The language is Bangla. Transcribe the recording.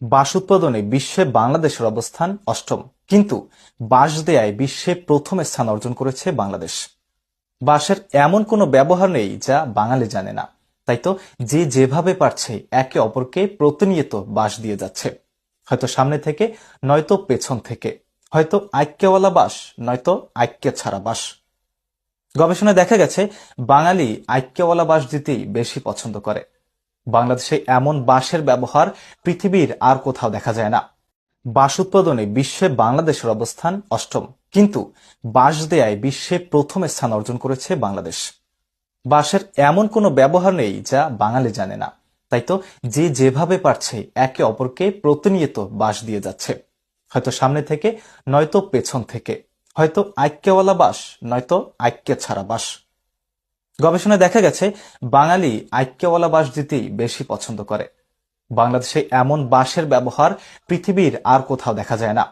বাঁশ উৎপাদনে বিশ্বে বাংলাদেশের অবস্থান অষ্টম, কিন্তু বাঁশ দেয়ায় বিশ্বে প্রথম স্থান অর্জন করেছে বাংলাদেশ। বাঁশের এমন কোনো ব্যবহার নেই যা বাঙালি জানে না, তাই তো যে যেভাবে পারছে একে অপরকে প্রতিনিয়ত বাঁশ দিয়ে যাচ্ছে। হয়তো সামনে থেকে, নয়তো পেছন থেকে, হয়তো আইক্যওয়ালা বাঁশ, নয়তো আইক্য ছাড়া বাঁশ। গবেষণায় দেখা গেছে বাঙালি আইক্যওয়ালা বাঁশ দিতেই বেশি পছন্দ করে। বাংলাদেশে এমন বাঁশের ব্যবহার পৃথিবীর আর কোথাও দেখা যায় না। বাঁশ উৎপাদনে বিশ্বে বাংলাদেশের অবস্থান অষ্টম, কিন্তু বাঁশ দেয়ায় বিশ্বে প্রথম স্থান অর্জন করেছে বাংলাদেশ। বাঁশের এমন কোনো ব্যবহার নেই যা বাঙালি জানে না, তাই তো যে যেভাবে পারছে একে অপরকে প্রতিনিয়ত বাঁশ দিয়ে যাচ্ছে। হয়তো সামনে থেকে, নয়তো পেছন থেকে, হয়তো আইক্যওয়ালা বাঁশ, নয়তো আইক্য ছাড়া বাঁশ। গবেষণায় দেখা গেছে বাঙালি আইক্যওয়ালা বাঁশ দিতেই বেশি পছন্দ করে। বাংলাদেশে এমন বাঁশের ব্যবহার পৃথিবীর আর কোথাও দেখা যায় না।